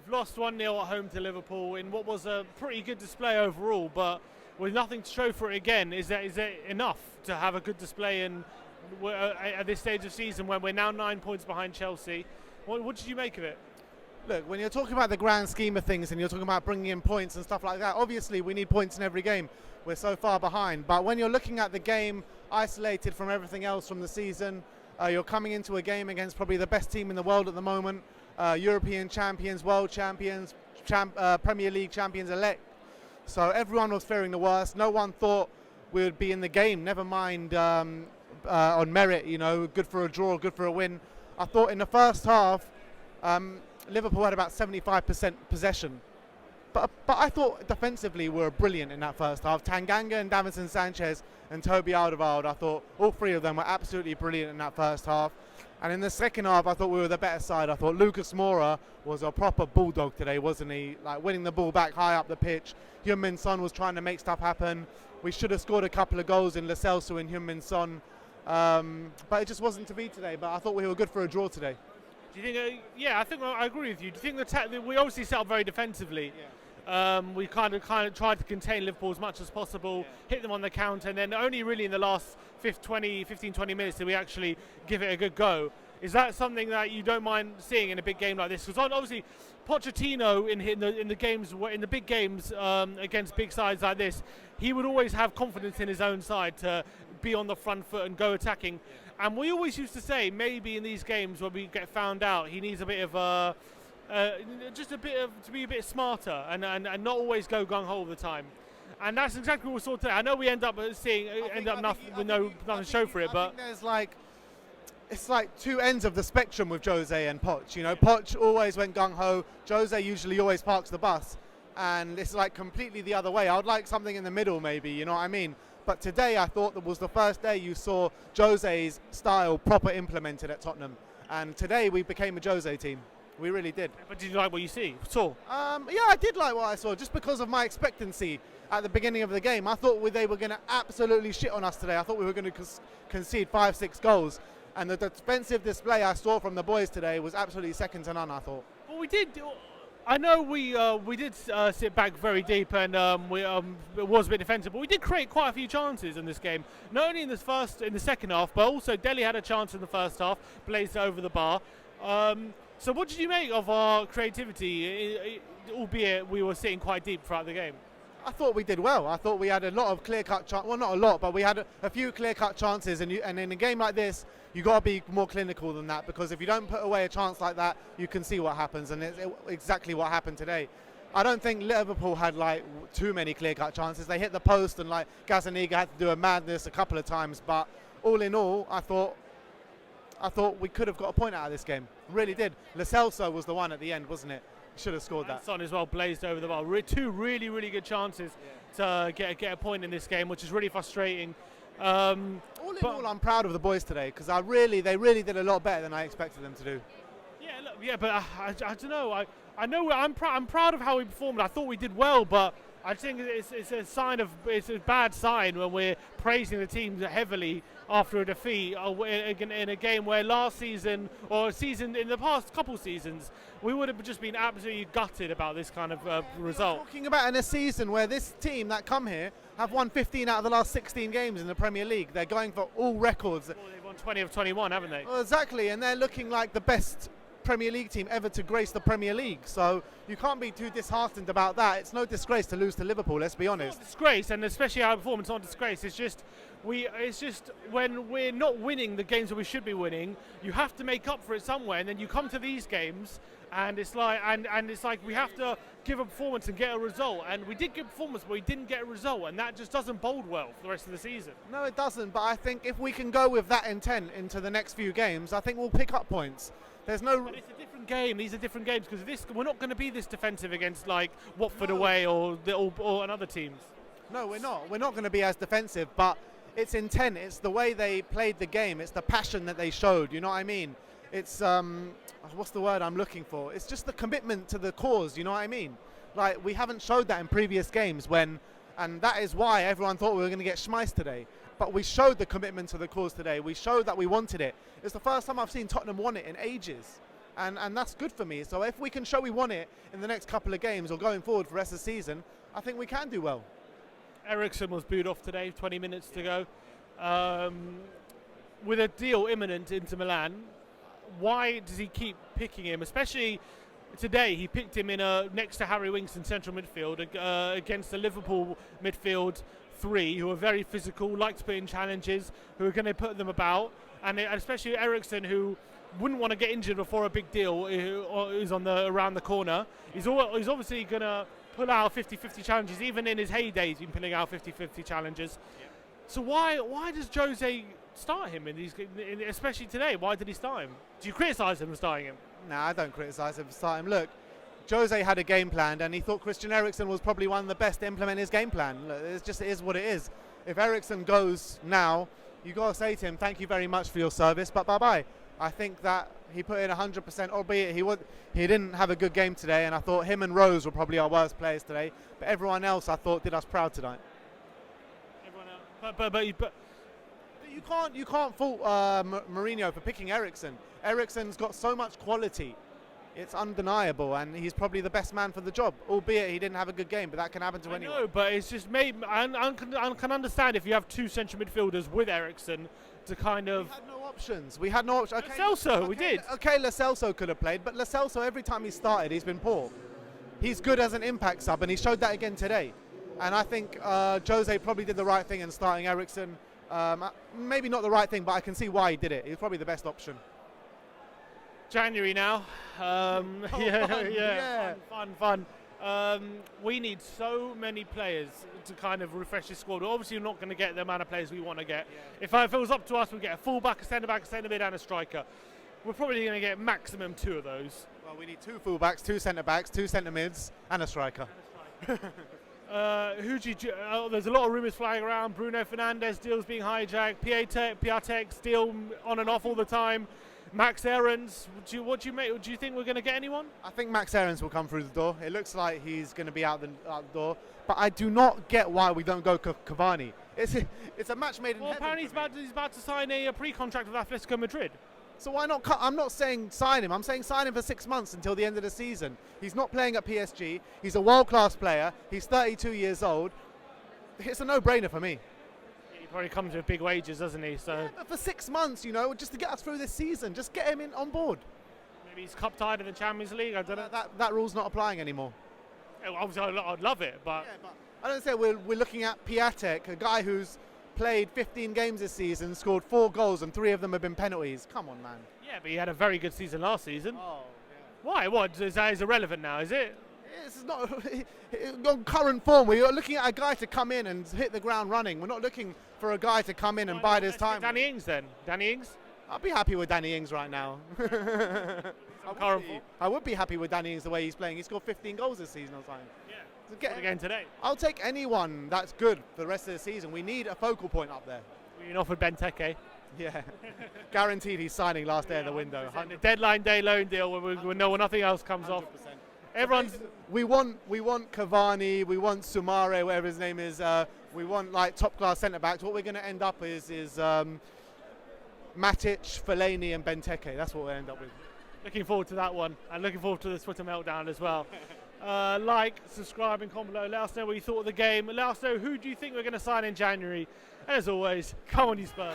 We've lost 1-0 at home to Liverpool in what was a pretty good display overall, but with nothing to show for it again. Is that enough to have a good display at this stage of season when we're now 9 points behind Chelsea? What did you make of it? Look, when you're talking about the grand scheme of things and you're talking about bringing in points and stuff like that, obviously we need points in every game. We're so far behind. But when you're looking at the game isolated from everything else from the season, you're coming into a game against probably the best team in the world at the moment, European champions, world champions, Premier League champions elect. So everyone was fearing the worst. No one thought we would be in the game, never mind on merit, good for a draw, good for a win. I thought in the first half, Liverpool had about 75% possession. But I thought defensively we were brilliant in that first half. Tanganga and Davinson Sanchez and Toby Alderweireld, I thought all three of them were absolutely brilliant in that first half. And in the second half, I thought we were the better side. I thought Lucas Moura was a proper bulldog today, wasn't he? Like winning the ball back high up the pitch. Heung-min Son was trying to make stuff happen. We should have scored a couple of goals in Lo Celso and Heung-min Son. But it just wasn't to be today. But I thought we were good for a draw today. Do you think? I think I agree with you. Do you think we obviously set up very defensively? Yeah. We kind of tried to contain Liverpool as much as possible, hit them on the counter, and then only really in the last 15-20 minutes did we actually give it a good go. Is that something that you don't mind seeing in a big game like this? Because obviously Pochettino in the big games against big sides like this, he would always have confidence in his own side to be on the front foot and go attacking. And we always used to say maybe in these games when we get found out, he needs a bit of to be a bit smarter and not always go gung ho all the time. And that's exactly what we saw today. I know we end up nothing to show for it, but there's it's like two ends of the spectrum with Jose and Poch. Poch always went gung ho. Jose usually always parks the bus, and it's like completely the other way. I would like something in the middle, maybe. You know what I mean? But today I thought that was the first day you saw Jose's style proper implemented at Tottenham, and today we became a Jose team. We really did. But did you like what you saw? Yeah, I did like what I saw, just because of my expectancy at the beginning of the game. I thought they were going to absolutely shit on us today. I thought we were going to concede 5-6 goals. And the defensive display I saw from the boys today was absolutely second to none, I thought. Well, we did. I know we did sit back very deep and it was a bit defensive, but we did create quite a few chances in this game. Not only in the second half, but also Dele had a chance in the first half, blazed it over the bar. So what did you make of our creativity, albeit we were sitting quite deep throughout the game? I thought we did well. I thought we had a lot of clear-cut chances. Well, not a lot, but we had a few clear-cut chances. And in a game like this, you got to be more clinical than that, because if you don't put away a chance like that, you can see what happens, and it's exactly what happened today. I don't think Liverpool had too many clear-cut chances. They hit the post, and Gazzaniga had to do a madness a couple of times. But all in all, I thought we could have got a point out of this game. Really did. Lo Celso was the one at the end, wasn't it? Should have scored that. Son as well blazed over the bar. Two really, really good chances to get a point in this game, which is really frustrating. All in all, I'm proud of the boys today, because they really did a lot better than I expected them to do. But I don't know. I know I'm proud of how we performed. I thought we did well, but I think it's a bad sign when we're praising the team heavily after a defeat in a game where last season or season in the past couple seasons we would have just been absolutely gutted about this kind of result. We're talking about in a season where this team that come here have won 15 out of the last 16 games in the Premier League. They're going for all records. Well, they've won 20 of 21, haven't they? Well, exactly, and they're looking like the best Premier League team ever to grace the Premier League, so you can't be too disheartened about that. It's no disgrace to lose to Liverpool, let's be honest. It's not disgrace, and especially our performance, not disgrace. It's just when we're not winning the games that we should be winning, you have to make up for it somewhere, and then you come to these games and it's like we have to give a performance and get a result, and we did give a performance but we didn't get a result, and that just doesn't bode well for the rest of the season. No, it doesn't, but I think if we can go with that intent into the next few games, I think we'll pick up points. But it's a different game. These are different games, because we're not going to be this defensive against Watford away or other teams. No, we're not. We're not going to be as defensive, but it's intent. It's the way they played the game. It's the passion that they showed. You know what I mean? It's what's the word I'm looking for? It's just the commitment to the cause. You know what I mean? We haven't showed that in previous games and that is why everyone thought we were going to get schmeissed today. But we showed the commitment to the cause today. We showed that we wanted it. It's the first time I've seen Tottenham want it in ages. and that's good for me. So if we can show we want it in the next couple of games or going forward for the rest of the season, I think we can do well. Eriksen was booed off today, 20 minutes to go. With a deal imminent into Milan, why does he keep picking him? Especially today, he picked him in next to Harry Winks in central midfield against the Liverpool midfield three, who are very physical, like to put in challenges, who are going to put them about, and especially Eriksen, who wouldn't want to get injured before a big deal, is around the corner. He's obviously going to pull out 50-50 challenges. Even in his heyday, he's been pulling out 50-50 challenges. Yeah. So why does Jose start him in these, especially today? Why did he start him? Do you criticise him for starting him? No, I don't criticise him for starting him. Look, Jose had a game plan, and he thought Christian Eriksen was probably one of the best to implement his game plan. Look, it is what it is. If Eriksen goes now, you got to say to him, thank you very much for your service, but bye-bye. I think that he put in 100%, albeit he didn't have a good game today, and I thought him and Rose were probably our worst players today. But everyone else, I thought, did us proud tonight. Everyone else, but you can't fault Mourinho for picking Eriksen. Eriksen's got so much quality, it's undeniable, and he's probably the best man for the job. Albeit he didn't have a good game, but that can happen to anyone. No, but it's just maybe I can understand if you have two central midfielders with Eriksen to kind of. We had no options. Okay, Lo Celso, we did. Okay, Lo Celso could have played, but Lo Celso, every time he started, he's been poor. He's good as an impact sub, and he showed that again today. And I think Jose probably did the right thing in starting Eriksen. Maybe not the right thing, but I can see why he did it. He was probably the best option. January now. Fun. We need so many players to kind of refresh this squad. Obviously, we're not going to get the amount of players we want to get. Yeah. If it was up to us, we'd get a fullback, a centre-back, a centre-mid and a striker. We're probably going to get maximum 2 of those. Well, we need 2 fullbacks, 2 centre-backs, 2 centre-mids and a striker. There's a lot of rumours flying around. Bruno Fernandes deals being hijacked. Piatek's deal on and off all the time. Max Aarons, what do you think we're going to get anyone? I think Max Aarons will come through the door. It looks like he's going to be out the door. But I do not get why we don't go Cavani. It's a match made in heaven. Apparently he's about to sign a pre-contract with Atletico Madrid. So why not I'm not saying sign him. I'm saying sign him for 6 months until the end of the season. He's not playing at PSG. He's a world-class player. He's 32 years old. It's a no-brainer for me. He probably comes with big wages, doesn't he? So yeah, but for 6 months, just to get us through this season, just get him on board. Maybe he's cup tied in the Champions League. I don't know. That rule's not applying anymore. Yeah, obviously, I'd love it, but I don't say we're looking at Piatek, a guy who's played 15 games this season, scored 4 goals, and 3 of them have been penalties. Come on, man. Yeah, but he had a very good season last season. Oh, yeah. Why? What? Is that irrelevant now, is it? This is not on current form. We're looking at a guy to come in and hit the ground running. We're not looking for a guy to come in and bide his time. Danny Ings then? Danny Ings? I'll be happy with Danny Ings right now. I would be happy with Danny Ings the way he's playing. He scored 15 goals this season or something. Yeah. Again today. I'll take anyone that's good for the rest of the season. We need a focal point up there. We've been offered Benteke. Yeah. Guaranteed he's signing last day of the window. Deadline day loan deal when nothing else comes 100%. Off. We want Cavani, we want Sumare, whatever his name is. We want like top class centre backs. What we're going to end up is Matic, Fellaini, and Benteke. That's what we'll end up with. Looking forward to that one, and looking forward to the Twitter meltdown as well. Like, subscribe, and comment below. Let us know what you thought of the game. Let us know who do you think we're going to sign in January. And as always, come on, you Spurs.